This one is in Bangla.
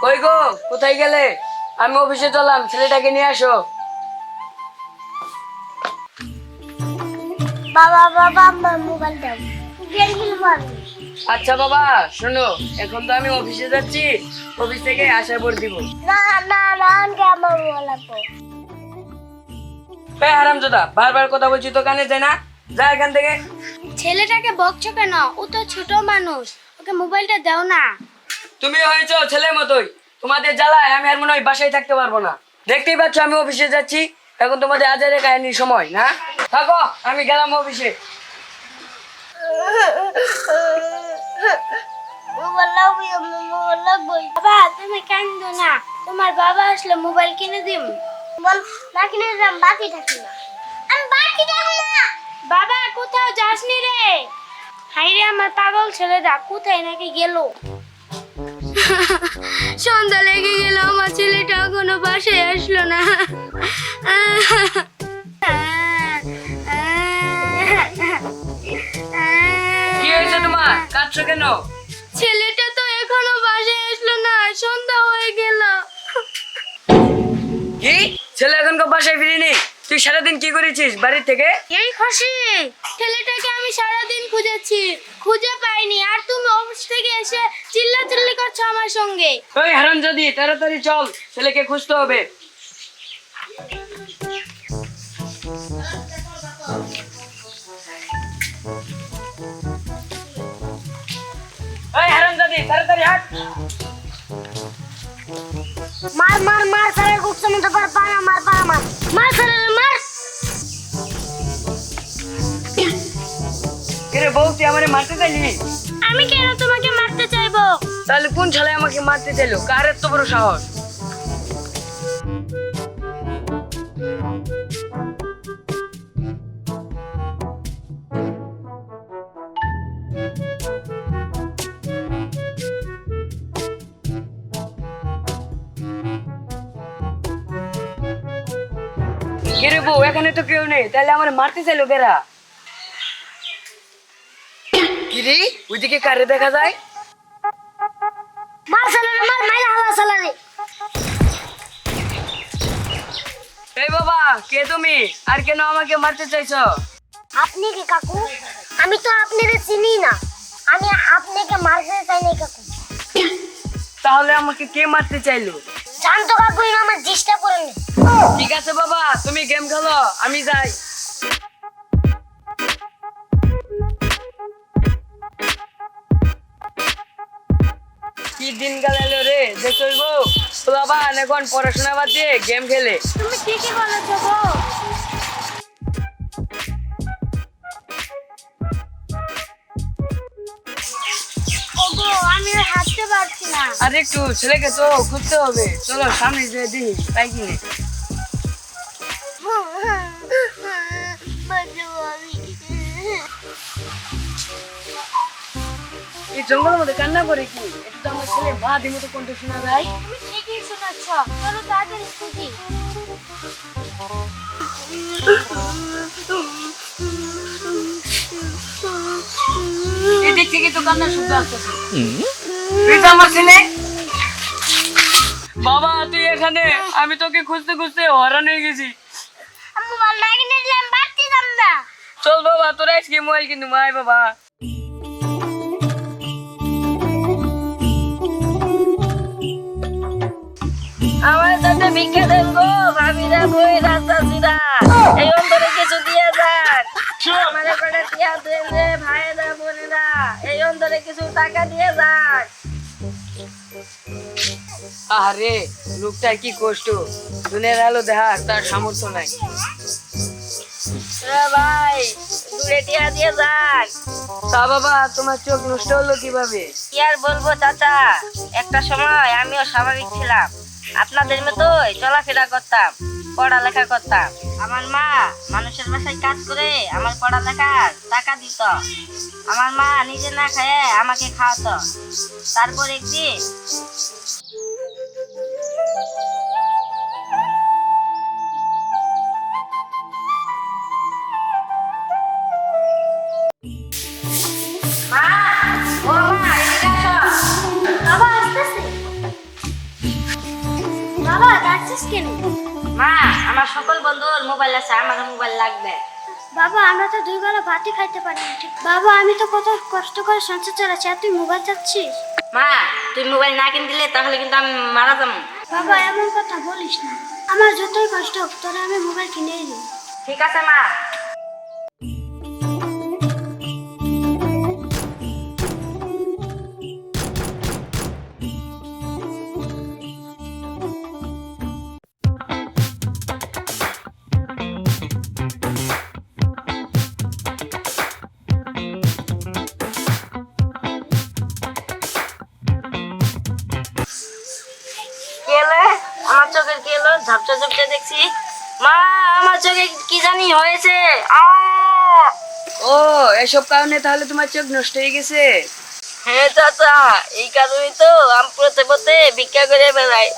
কই গো, কোথায় গেলে? আমি অফিসে চললাম, ছেলেটাকে নিয়ে আসো। বাবা বাবা আমার মোবাইল দাও, গেম খেলবো আমি। আচ্ছা বাবা শোনো, এখন তো আমি অফিসে যাচ্ছি, অফিস থেকে আসার পর দিব। না না না, আনকে আমার মোবাইল লাগবে। হারামজাদা, বারবার কথা বলছি তো কানে যায় না? যা এখান থেকে। ছেলেটাকে বকছো কেন? ও তো ছোট মানুষ, ওকে মোবাইলটা দাও না। তুমি হয়েছো ছেলের মতোই, তোমাদের জ্বালায় আমি আর মনে হয় বাসায় থাকতে পারবো না। দেখতেই পাচ্ছ আমি অফিসে যাচ্ছি, এখন তোমাদের আজারে কাহিনীর সময় না। থাকো, আমি গেলাম অফিসে। মোবাইল লাগবে, মোবাইল লাগবে। বাবা তুমি কান্দো না, তোমার বাবা আসলে মোবাইল কিনে দিম। বল না কিনে দিলাম, বাকি থাকি না, আমি বাকি থাকি না। বাবা কোথাও যাসনি রে? হাই রে আমার পাগল ছেলেটা কোথায় নাকি গেল। সন্ধ্যা লেগে গেল, আমার ছেলেটা এখনো বাসায় আসলো না। কি হয়েছে তোমার, কাঁদছো কেন? ছেলেটা তো এখনো বাসায় আসলো না, সন্ধ্যা হয়ে গেল। কি ছেলে এখনকার বাসায় ফিরিনি? তুই সারাদিন কি করেছিস বাড়ির থেকে? এই খুশি, ছেলেটাকে আমি সারাদিন খুঁজেছি, খুঁজে পাইনি, আর তুমি অফিস থেকে এসে চিল্লাচিল্লি করছো আমার সঙ্গে। ওই হারামজাদি, তাড়াতাড়ি চল, ছেলেকে খুঁজতে হবে। ওই হারামজাদি, তাড়াতাড়ি হাট। মার মার মার, সারা গুছছে মতো পার পারা মার, পারা মার, মার সারা মার। কিরে বউ, তুই আমারে মারতে চাইলি? আমি কেন তোমাকে মারতে চাইবো? তাহলে কোন ছেলে আমাকে মারতে চাইলো? কার এত বড় সাহস? কিরে বউ, এখানে তো কেউ নেই, তাহলে আমার মারতে চাইলো কেরা? কিরে ওইদিকে কারে দেখা যায়? মার সারা মার, মাইলা হালা সালা রে। এই বাবা, কে তুমি? আর কেন আমাকে মারতে চাইছো? আপনি কি কাকু? আমি তো আপনাকে চিনি না, আমি আপনাকে মারতে চাই না কাকু। তাহলে আমাকে কে মারতে চাইলো? জানতো কাকু, আমার ডিস্টার্ব করেন না। ঠিক আছে বাবা, তুমি গেম খেলো, আমি যাই। কি দিন গেল রে, যে চলব তো বাবা এখন পড়াশোনা বাদ দিয়ে গেম খেলে। তুমি ঠিকই বলেছো গো। ওগো আমি আর হাঁটতে পারছি না। আর একটু ছেলেকে তো খুঁজতে হবে, চলো সামনে যে দিই তাই কিনে। এই জঙ্গলের মধ্যে কান্না করে কি? এটা তো আমার ছেলে, মা দি মতো কণ্ঠ শোনা যায়। তুমি ঠিকই শোনাচ্ছ, চলো তাড়াতাড়ি খুঁজি। এদিক থেকে তো কান্না শুনতে আসতেছে। এই যে আমার ছেলে। বাবা তুই এখানে? আমি তোকে খুঁজতে খুঁজতে হয়রান হয়ে গেছি। আমি মোবাইল না কিনে দিলাম, পারছিলাম না। চল বাবা, তোরা আজকে মোবাইল কিন্তু মাই বাবা। আমার সাথে ভিক্ষা দেন গো, ভাবিরা বই রাস্তা সিধা, এই অন্তরে কিছু দিয়ে যান। আমার করে টিয়া দেন রে ভাইরা বোনেরা, এই অন্তরে কিছু টাকা দিয়ে যান। আরে লোকটা কি কষ্ট, দুনিয়ার আলো দেখা তার সামর্থ্য নাই। ভাই দূরে টিয়া দিয়ে যান। তা বাবা তোমার চোখ নষ্ট হলো কিভাবে? কি আর বলবো চাচা, একটা সময় আমিও স্বাভাবিক ছিলাম, আপনাদের মতোই চলাফেরা করতাম, পড়ালেখা করতাম। আমার মা মানুষের বাসায় কাজ করে আমার পড়ালেখার টাকা দিত। আমার মা নিজে না খেয়ে আমাকে খাওয়াতো। তারপর একদিন কাঁদছিস কেন? মা, আমার সকল বন্ধুর মোবাইল আছে, আমার মোবাইল লাগবে। বাবা আমরা তো দুই বেলা ভাতই খাইতে পারি না ঠিক। বাবা আমি তো কত কষ্ট করে সংসার চালাচ্ছি আর তুই মোবাইল চাচ্ছিস? মা, তুই মোবাইল না কিনে দিলে তাহলে কিন্তু আমি মারা যাবো। বাবা এমন কথা বলিস না, আমার যতই কষ্ট হোক তোরা আমি মোবাইল কিনেই দিই। ঠিক আছে মা। কি হলো? আমার চোখের কি হলো? ঝাপসা ঝাপসা দেখছি। মা, আমার চোখে কি জানি হয়েছে। ও, এসব কারণে তাহলে তোমার চোখ নষ্ট হয়ে গেছে। হ্যাঁ চাচা, এই কারণেই তো আমি পথে পথে ভিক্ষা করে বেড়াই।